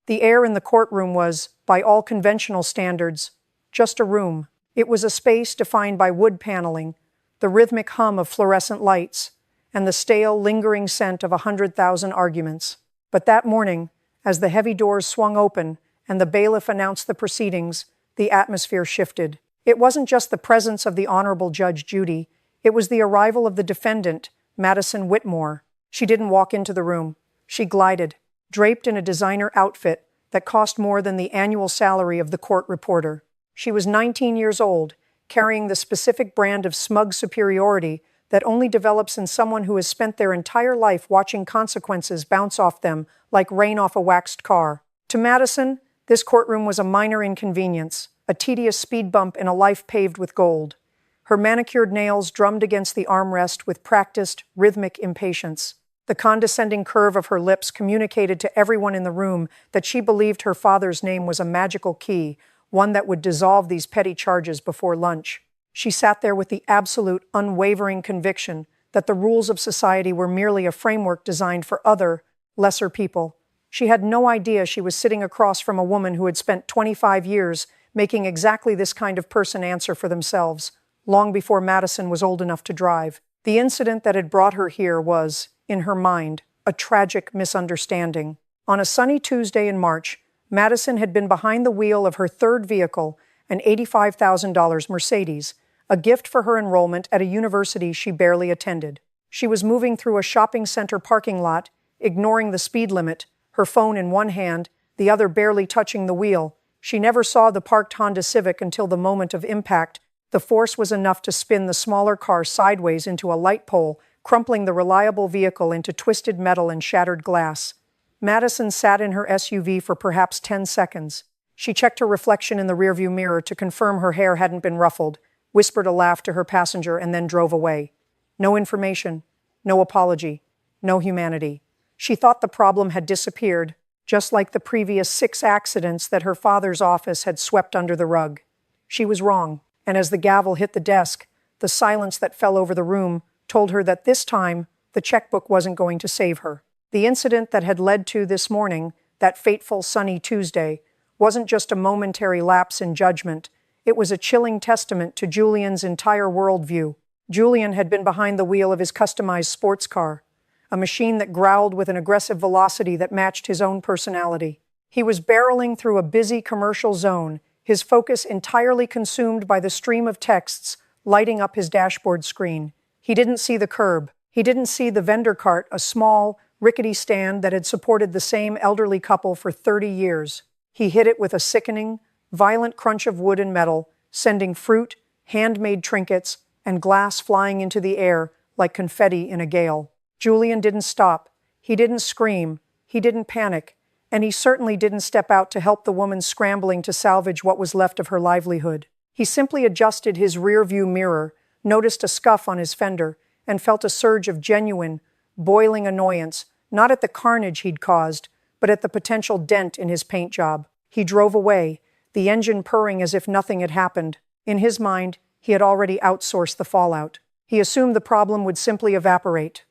The air in the courtroom was, by all conventional standards, just a room. It was a space defined by wood paneling, the rhythmic hum of fluorescent lights, and the stale, lingering scent of 100,000 arguments. But that morning, as the heavy doors swung open and the bailiff announced the proceedings, the atmosphere shifted. It wasn't just the presence of the Honorable Judge Judy, it was the arrival of the defendant, Madison Whitmore. She didn't walk into the room. She glided, draped in a designer outfit that cost more than the annual salary of the court reporter. She was 19 years old, carrying the specific brand of smug superiority that only develops in someone who has spent their entire life watching consequences bounce off them like rain off a waxed car. To Madison, this courtroom was a minor inconvenience, a tedious speed bump in a life paved with gold. Her manicured nails drummed against the armrest with practiced, rhythmic impatience. The condescending curve of her lips communicated to everyone in the room that she believed her father's name was a magical key, one that would dissolve these petty charges before lunch. She sat there with the absolute, unwavering conviction that the rules of society were merely a framework designed for other, lesser people. She had no idea she was sitting across from a woman who had spent 25 years making exactly this kind of person answer for themselves, long before Madison was old enough to drive. The incident that had brought her here was, in her mind, a tragic misunderstanding. On a sunny Tuesday in March, Madison had been behind the wheel of her third vehicle, an $85,000 Mercedes, a gift for her enrollment at a university she barely attended. She was moving through a shopping center parking lot, ignoring the speed limit, her phone in one hand, the other barely touching the wheel. She never saw the parked Honda Civic until the moment of impact. The force was enough to spin the smaller car sideways into a light pole, crumpling the reliable vehicle into twisted metal and shattered glass. Madison sat in her SUV for perhaps 10 seconds. She checked her reflection in the rearview mirror to confirm her hair hadn't been ruffled, whispered a laugh to her passenger, and then drove away. No information, no apology, no humanity. She thought the problem had disappeared, just like the previous 6 accidents that her father's office had swept under the rug. She was wrong, and as the gavel hit the desk, the silence that fell over the room told her that this time the checkbook wasn't going to save her. The incident that had led to this morning, that fateful sunny Tuesday, wasn't just a momentary lapse in judgment. It was a chilling testament to Julian's entire worldview. Julian had been behind the wheel of his customized sports car, a machine that growled with an aggressive velocity that matched his own personality. He was barreling through a busy commercial zone, his focus entirely consumed by the stream of texts lighting up his dashboard screen. He didn't see the curb. He didn't see the vendor cart, a small, rickety stand that had supported the same elderly couple for 30 years. He hit it with a sickening, violent crunch of wood and metal, sending fruit, handmade trinkets, and glass flying into the air like confetti in a gale. Julian didn't stop. He didn't scream. He didn't panic. And he certainly didn't step out to help the woman scrambling to salvage what was left of her livelihood. He simply adjusted his rear-view mirror, noticed a scuff on his fender, and felt a surge of genuine, boiling annoyance, not at the carnage he'd caused, but at the potential dent in his paint job. He drove away, the engine purring as if nothing had happened. In his mind, he had already outsourced the fallout. He assumed the problem would simply evaporate.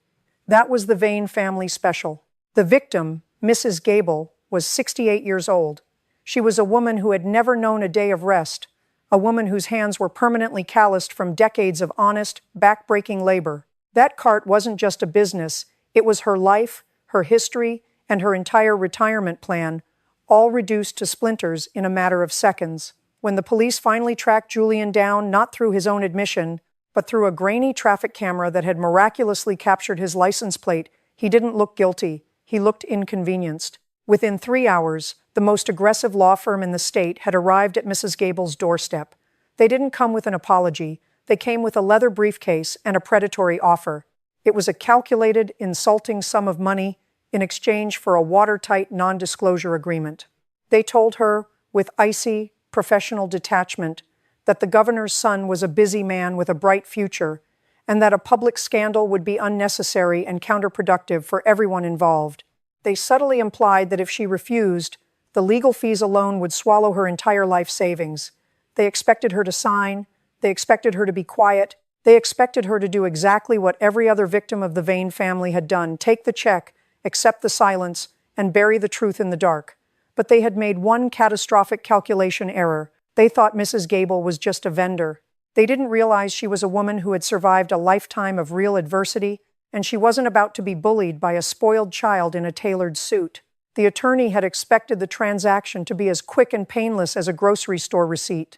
That was the Vane family special. The victim, Mrs. Gable, was 68 years old. She was a woman who had never known a day of rest, a woman whose hands were permanently calloused from decades of honest, back-breaking labor. That cart wasn't just a business, it was her life, her history, and her entire retirement plan, all reduced to splinters in a matter of seconds. When the police finally tracked Julian down, not through his own admission, but through a grainy traffic camera that had miraculously captured his license plate, he didn't look guilty, he looked inconvenienced. Within 3 hours, the most aggressive law firm in the state had arrived at Mrs. Gable's doorstep. They didn't come with an apology, they came with a leather briefcase and a predatory offer. It was a calculated, insulting sum of money in exchange for a watertight non-disclosure agreement. They told her, with icy, professional detachment, that the governor's son was a busy man with a bright future, and that a public scandal would be unnecessary and counterproductive for everyone involved. They subtly implied that if she refused, the legal fees alone would swallow her entire life savings. They expected her to sign, they expected her to be quiet, they expected her to do exactly what every other victim of the Vane family had done: take the check, accept the silence, and bury the truth in the dark. But they had made one catastrophic calculation error. They thought Mrs. Gable was just a vendor. They didn't realize she was a woman who had survived a lifetime of real adversity, and she wasn't about to be bullied by a spoiled child in a tailored suit. The attorney had expected the transaction to be as quick and painless as a grocery store receipt.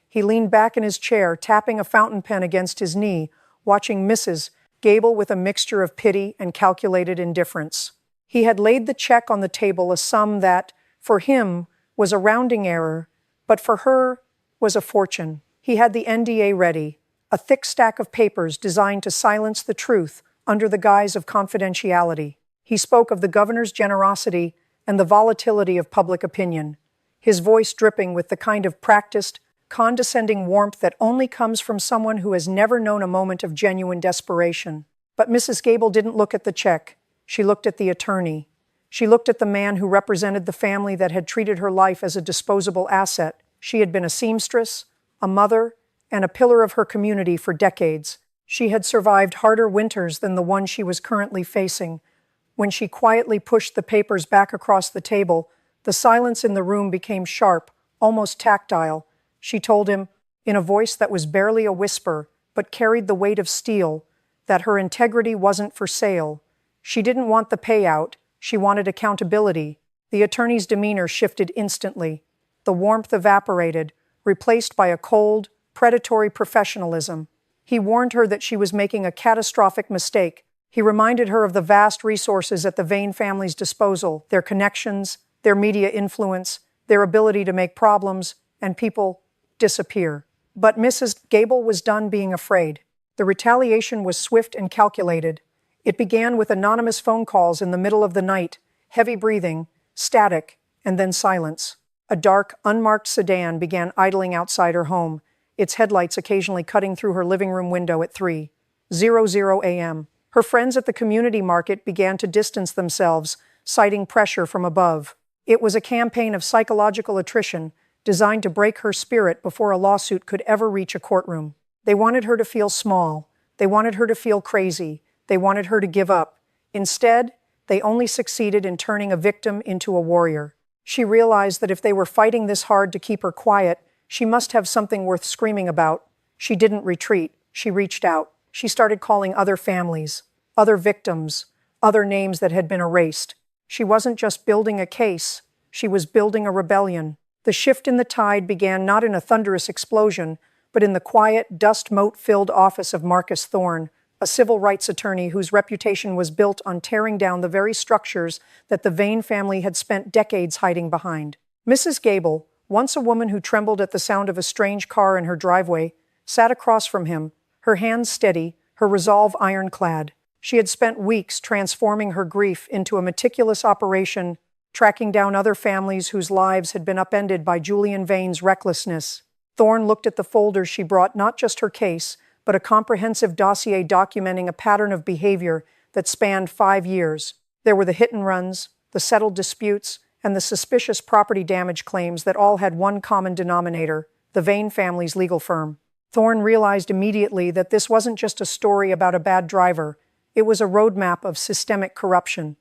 He leaned back in his chair, tapping a fountain pen against his knee, watching Mrs. Gable with a mixture of pity and calculated indifference. He had laid the check on the table, a sum that, for him, was a rounding error, but for her was a fortune. He had the NDA ready, a thick stack of papers designed to silence the truth under the guise of confidentiality. He spoke of the governor's generosity and the volatility of public opinion, his voice dripping with the kind of practiced, condescending warmth that only comes from someone who has never known a moment of genuine desperation. But Mrs. Gable didn't look at the check. She looked at the attorney. She looked at the man who represented the family that had treated her life as a disposable asset. She had been a seamstress, a mother, and a pillar of her community for decades. She had survived harder winters than the one she was currently facing. When she quietly pushed the papers back across the table, the silence in the room became sharp, almost tactile. She told him, in a voice that was barely a whisper, but carried the weight of steel, that her integrity wasn't for sale. She didn't want the payout. She wanted accountability. The attorney's demeanor shifted instantly. The warmth evaporated, replaced by a cold, predatory professionalism. He warned her that she was making a catastrophic mistake. He reminded her of the vast resources at the Vane family's disposal, their connections, their media influence, their ability to make problems, and people disappear. But Mrs. Gable was done being afraid. The retaliation was swift and calculated. It began with anonymous phone calls in the middle of the night, heavy breathing, static, and then silence. A dark, unmarked sedan began idling outside her home, its headlights occasionally cutting through her living room window at 3:00 a.m. Her friends at the community market began to distance themselves, citing pressure from above. It was a campaign of psychological attrition designed to break her spirit before a lawsuit could ever reach a courtroom. They wanted her to feel small. They wanted her to feel crazy. They wanted her to give up. Instead, they only succeeded in turning a victim into a warrior. She realized that if they were fighting this hard to keep her quiet, she must have something worth screaming about. She didn't retreat. She reached out. She started calling other families, other victims, other names that had been erased. She wasn't just building a case. She was building a rebellion. The shift in the tide began not in a thunderous explosion, but in the quiet, dust-mote-filled office of Marcus Thorne, a civil rights attorney whose reputation was built on tearing down the very structures that the Vane family had spent decades hiding behind. Mrs. Gable, once a woman who trembled at the sound of a strange car in her driveway, sat across from him, her hands steady, her resolve ironclad. She had spent weeks transforming her grief into a meticulous operation, tracking down other families whose lives had been upended by Julian Vane's recklessness. Thorne looked at the folders she brought, not just her case, but a comprehensive dossier documenting a pattern of behavior that spanned 5 years. There were the hit-and-runs, the settled disputes, and the suspicious property damage claims that all had one common denominator: the Vane family's legal firm. Thorne realized immediately that this wasn't just a story about a bad driver. It was a roadmap of systemic corruption.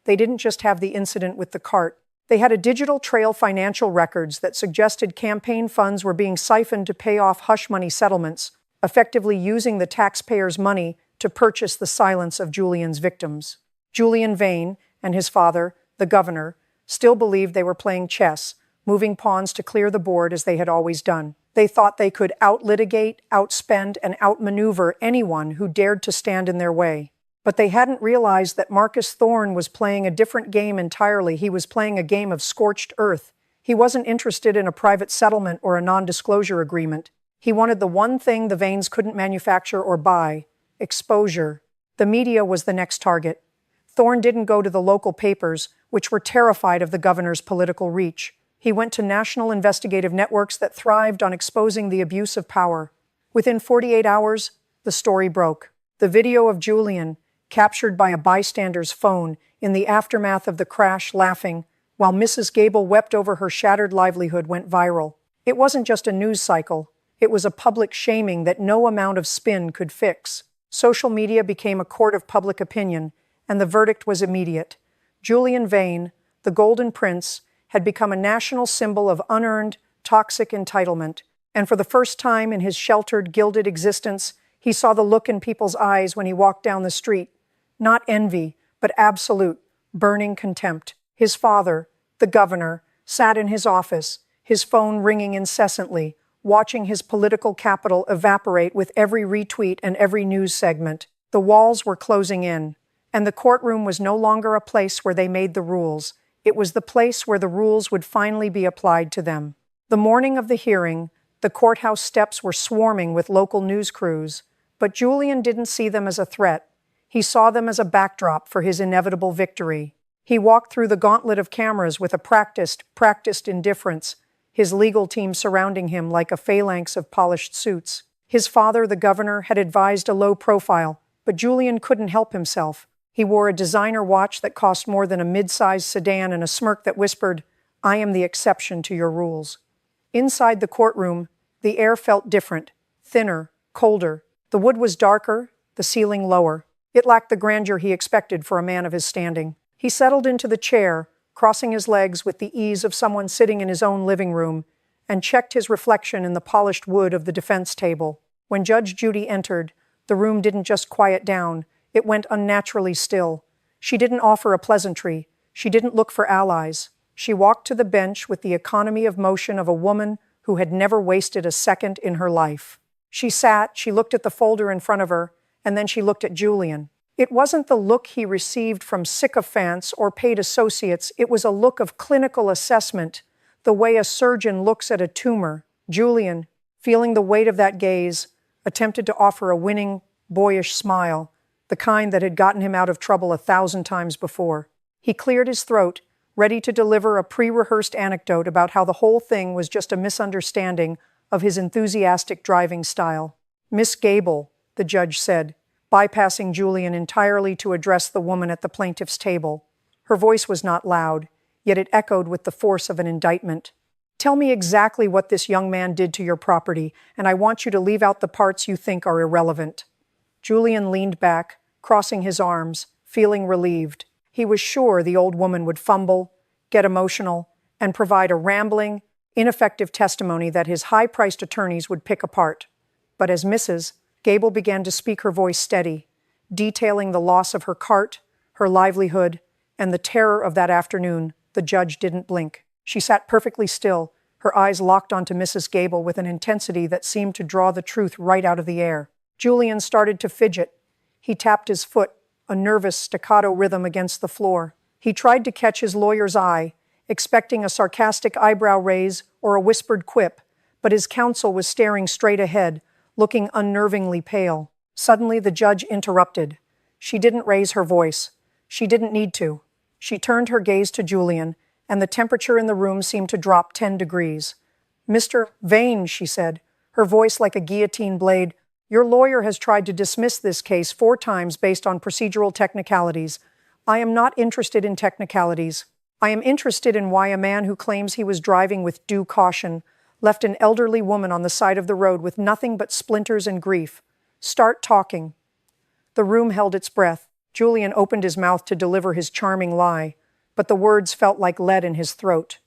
They didn't just have the incident with the cart. They had a digital trail financial records that suggested campaign funds were being siphoned to pay off hush-money settlements, effectively using the taxpayers' money to purchase the silence of Julian's victims. Julian Vane and his father, the governor, still believed they were playing chess, moving pawns to clear the board as they had always done. They thought they could out-litigate, outspend, and outmaneuver anyone who dared to stand in their way. But they hadn't realized that Marcus Thorne was playing a different game entirely. He was playing a game of scorched earth. He wasn't interested in a private settlement or a non-disclosure agreement. He wanted the one thing the Vanes couldn't manufacture or buy: exposure. The media was the next target. Thorne didn't go to the local papers, which were terrified of the governor's political reach. He went to national investigative networks that thrived on exposing the abuse of power. Within 48 hours, the story broke. The video of Julian, captured by a bystander's phone in the aftermath of the crash, laughing, while Mrs. Gable wept over her shattered livelihood, went viral. It wasn't just a news cycle. It was a public shaming that no amount of spin could fix. Social media became a court of public opinion, and the verdict was immediate. Julian Vane, the Golden Prince, had become a national symbol of unearned, toxic entitlement, and for the first time in his sheltered, gilded existence, he saw the look in people's eyes when he walked down the street. Not envy, but absolute, burning contempt. His father, the governor, sat in his office, his phone ringing incessantly, watching his political capital evaporate with every retweet and every news segment. The walls were closing in, and the courtroom was no longer a place where they made the rules. It was the place where the rules would finally be applied to them. The morning of the hearing, the courthouse steps were swarming with local news crews, but Julian didn't see them as a threat. He saw them as a backdrop for his inevitable victory. He walked through the gauntlet of cameras with a practiced indifference, his legal team surrounding him like a phalanx of polished suits. His father, the governor, had advised a low profile, but Julian couldn't help himself. He wore a designer watch that cost more than a mid-sized sedan and a smirk that whispered, "I am the exception to your rules." Inside the courtroom, the air felt different, thinner, colder. The wood was darker, the ceiling lower. It lacked the grandeur he expected for a man of his standing. He settled into the chair, crossing his legs with the ease of someone sitting in his own living room, and checked his reflection in the polished wood of the defense table. When Judge Judy entered, the room didn't just quiet down, it went unnaturally still. She didn't offer a pleasantry. She didn't look for allies. She walked to the bench with the economy of motion of a woman who had never wasted a second in her life. She sat, she looked at the folder in front of her, and then she looked at Julian. It wasn't the look he received from sycophants or paid associates, it was a look of clinical assessment, the way a surgeon looks at a tumor. Julian, feeling the weight of that gaze, attempted to offer a winning, boyish smile, the kind that had gotten him out of trouble 1,000 times before. He cleared his throat, ready to deliver a pre-rehearsed anecdote about how the whole thing was just a misunderstanding of his enthusiastic driving style. "Miss Gable," the judge said, bypassing Julian entirely to address the woman at the plaintiff's table. Her voice was not loud, yet it echoed with the force of an indictment. "Tell me exactly what this young man did to your property, and I want you to leave out the parts you think are irrelevant." Julian leaned back, crossing his arms, feeling relieved. He was sure the old woman would fumble, get emotional, and provide a rambling, ineffective testimony that his high-priced attorneys would pick apart. But as Mrs. Gable began to speak, her voice steady, detailing the loss of her cart, her livelihood, and the terror of that afternoon, the judge didn't blink. She sat perfectly still, her eyes locked onto Mrs. Gable with an intensity that seemed to draw the truth right out of the air. Julian started to fidget. He tapped his foot, a nervous staccato rhythm against the floor. He tried to catch his lawyer's eye, expecting a sarcastic eyebrow raise or a whispered quip, but his counsel was staring straight ahead, looking unnervingly pale. Suddenly, the judge interrupted. She didn't raise her voice. She didn't need to. She turned her gaze to Julian, and the temperature in the room seemed to drop 10 degrees. "Mr. Vane," she said, her voice like a guillotine blade, "your lawyer has tried to dismiss this case 4 times based on procedural technicalities. I am not interested in technicalities. I am interested in why a man who claims he was driving with due caution left an elderly woman on the side of the road with nothing but splinters and grief. Start talking." The room held its breath. Julian opened his mouth to deliver his charming lie, but the words felt like lead in his throat.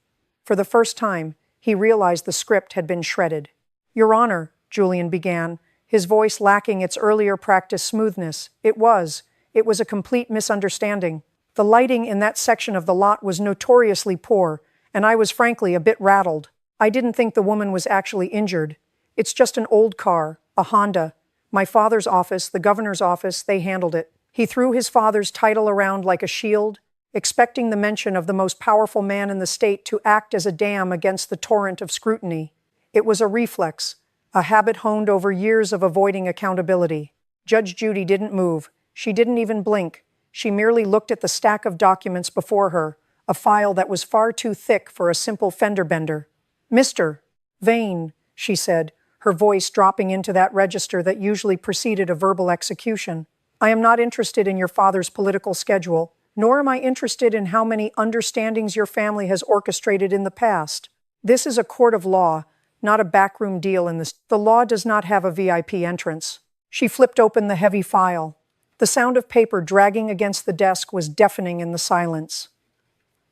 For the first time, he realized the script had been shredded. "Your Honor," Julian began, his voice lacking its earlier practiced smoothness. It was a complete misunderstanding. The lighting in that section of the lot was notoriously poor, and I was frankly a bit rattled. I didn't think the woman was actually injured. It's just an old car, a Honda. My father's office, the governor's office, they handled it." He threw his father's title around like a shield, expecting the mention of the most powerful man in the state to act as a dam against the torrent of scrutiny. It was a reflex, a habit honed over years of avoiding accountability. Judge Judy didn't move. She didn't even blink. She merely looked at the stack of documents before her, a file that was far too thick for a simple fender bender. "Mr. Vane," she said, her voice dropping into that register that usually preceded a verbal execution, "I am not interested in your father's political schedule, nor am I interested in how many understandings your family has orchestrated in the past. This is a court of law, not a backroom deal in this. The law does not have a VIP entrance." She flipped open the heavy file. The sound of paper dragging against the desk was deafening in the silence.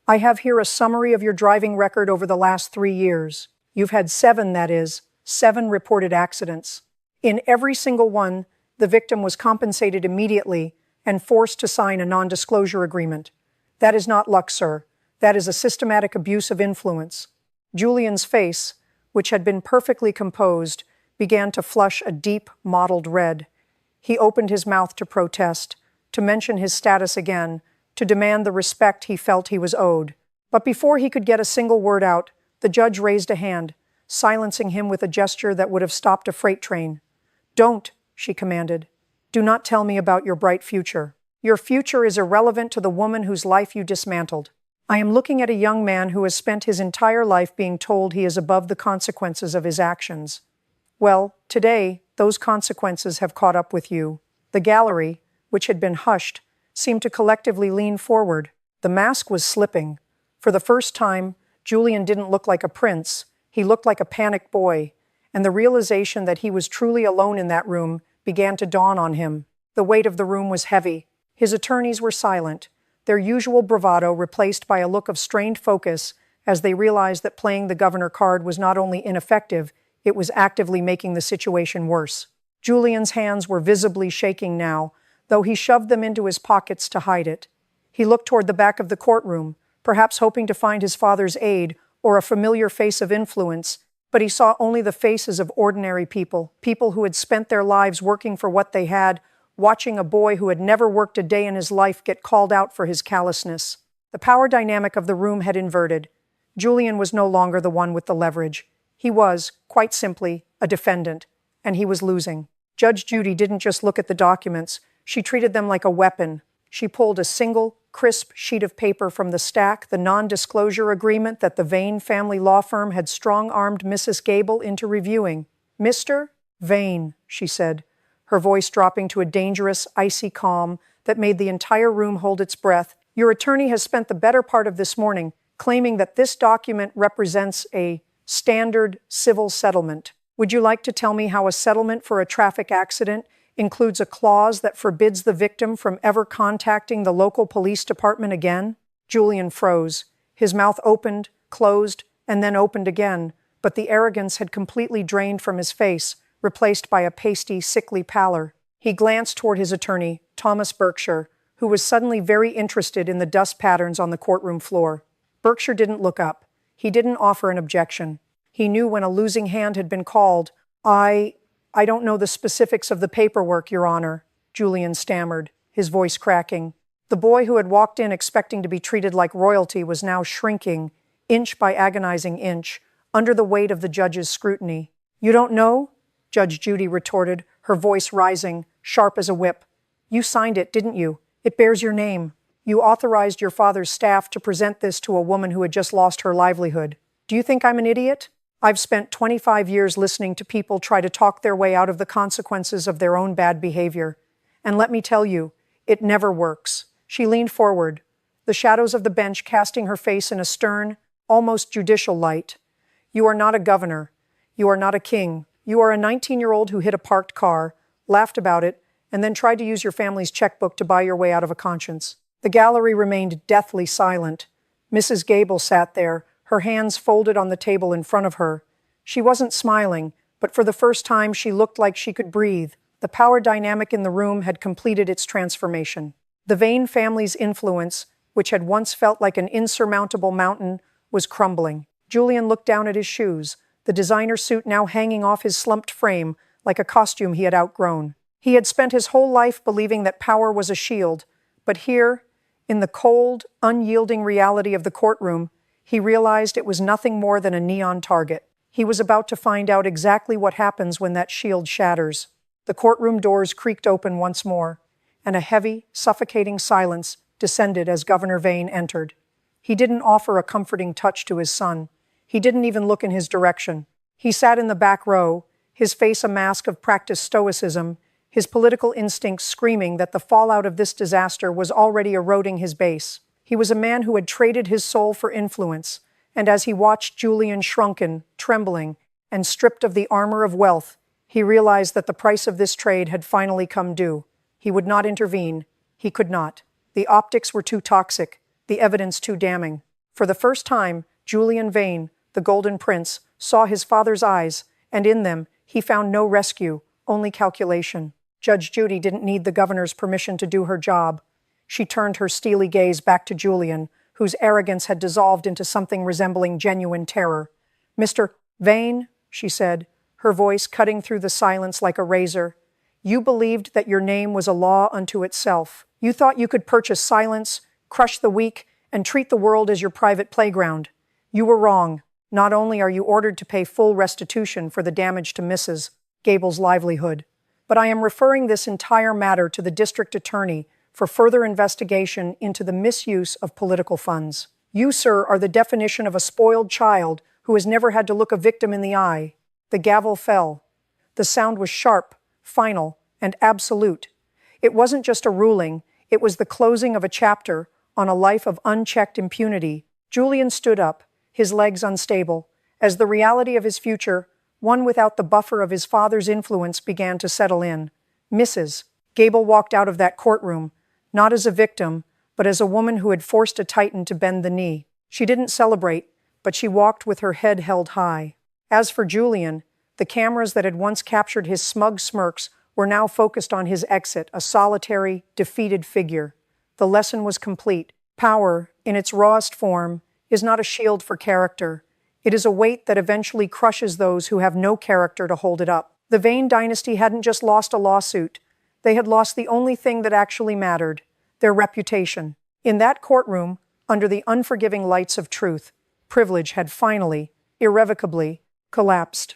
I have here a summary of your driving record over the last 3 years. You've had 7, that is, 7 reported accidents. In every single one, the victim was compensated immediately and forced to sign a non-disclosure agreement. That is not luck, sir. That is a systematic abuse of influence. Julian's face, which had been perfectly composed, began to flush a deep, mottled red. He opened his mouth to protest, to mention his status again, to demand the respect he felt he was owed. But before he could get a single word out, the judge raised a hand, silencing him with a gesture that would have stopped a freight train. "Don't," she commanded. "Do not tell me about your bright future. Your future is irrelevant to the woman whose life you dismantled. I am looking at a young man who has spent his entire life being told he is above the consequences of his actions. Well, today, those consequences have caught up with you." The gallery, which had been hushed, seemed to collectively lean forward. The mask was slipping. For the first time, Julian didn't look like a prince. He looked like a panicked boy, and the realization that he was truly alone in that room began to dawn on him. The weight of the room was heavy. His attorneys were silent, their usual bravado replaced by a look of strained focus as they realized that playing the governor card was not only ineffective, it was actively making the situation worse. Julian's hands were visibly shaking now, though he shoved them into his pockets to hide it. He looked toward the back of the courtroom, perhaps hoping to find his father's aide or a familiar face of influence, but he saw only the faces of ordinary people, people who had spent their lives working for what they had, watching a boy who had never worked a day in his life get called out for his callousness. The power dynamic of the room had inverted. Julian was no longer the one with the leverage. He was, quite simply, a defendant, and he was losing. Judge Judy didn't just look at the documents. She treated them like a weapon. She pulled a single, crisp sheet of paper from the stack, the non-disclosure agreement that the Vane family law firm had strong-armed Mrs. Gable into reviewing. "Mr. Vane," she said, her voice dropping to a dangerous, icy calm that made the entire room hold its breath, "your attorney has spent the better part of this morning claiming that this document represents a standard civil settlement. Would you like to tell me how a settlement for a traffic accident includes a clause that forbids the victim from ever contacting the local police department again?" Julian froze. His mouth opened, closed, and then opened again, but the arrogance had completely drained from his face, replaced by a pasty, sickly pallor. He glanced toward his attorney, Thomas Berkshire, who was suddenly very interested in the dust patterns on the courtroom floor. Berkshire didn't look up. He didn't offer an objection. He knew when a losing hand had been called. I don't know the specifics of the paperwork, Your Honor," Julian stammered, his voice cracking. The boy who had walked in expecting to be treated like royalty was now shrinking, inch by agonizing inch, under the weight of the judge's scrutiny. "You don't know?" Judge Judy retorted, her voice rising, sharp as a whip. "You signed it, didn't you? It bears your name. You authorized your father's staff to present this to a woman who had just lost her livelihood. Do you think I'm an idiot? I've spent 25 years listening to people try to talk their way out of the consequences of their own bad behavior. And let me tell you, it never works." She leaned forward, the shadows of the bench casting her face in a stern, almost judicial light. "You are not a governor. You are not a king. You are a 19-year-old who hit a parked car, laughed about it, and then tried to use your family's checkbook to buy your way out of a conscience." The gallery remained deathly silent. Mrs. Gable sat there, her hands folded on the table in front of her. She wasn't smiling, but for the first time she looked like she could breathe. The power dynamic in the room had completed its transformation. The Vane family's influence, which had once felt like an insurmountable mountain, was crumbling. Julian looked down at his shoes, the designer suit now hanging off his slumped frame like a costume he had outgrown. He had spent his whole life believing that power was a shield, but here, in the cold, unyielding reality of the courtroom, he realized it was nothing more than a neon target. He was about to find out exactly what happens when that shield shatters. The courtroom doors creaked open once more, and a heavy, suffocating silence descended as Governor Vane entered. He didn't offer a comforting touch to his son. He didn't even look in his direction. He sat in the back row, his face a mask of practiced stoicism, his political instincts screaming that the fallout of this disaster was already eroding his base. He was a man who had traded his soul for influence, and as he watched Julian shrunken, trembling, and stripped of the armor of wealth, he realized that the price of this trade had finally come due. He would not intervene. He could not. The optics were too toxic, the evidence too damning. For the first time, Julian Vane, the Golden Prince, saw his father's eyes, and in them he found no rescue, only calculation. Judge Judy didn't need the governor's permission to do her job. She turned her steely gaze back to Julian, whose arrogance had dissolved into something resembling genuine terror. "Mr. Vane," she said, her voice cutting through the silence like a razor, "you believed that your name was a law unto itself. You thought you could purchase silence, crush the weak, and treat the world as your private playground. You were wrong. Not only are you ordered to pay full restitution for the damage to Mrs. Gable's livelihood, but I am referring this entire matter to the district attorney for further investigation into the misuse of political funds. You, sir, are the definition of a spoiled child who has never had to look a victim in the eye." The gavel fell. The sound was sharp, final, and absolute. It wasn't just a ruling, it was the closing of a chapter on a life of unchecked impunity. Julian stood up, his legs unstable, as the reality of his future, one without the buffer of his father's influence, began to settle in. Mrs. Gable walked out of that courtroom, not as a victim, but as a woman who had forced a titan to bend the knee. She didn't celebrate, but she walked with her head held high. As for Julian, the cameras that had once captured his smug smirks were now focused on his exit, a solitary, defeated figure. The lesson was complete. Power, in its rawest form, is not a shield for character. It is a weight that eventually crushes those who have no character to hold it up. The Vane dynasty hadn't just lost a lawsuit. They had lost the only thing that actually mattered, their reputation. In that courtroom, under the unforgiving lights of truth, privilege had finally, irrevocably, collapsed.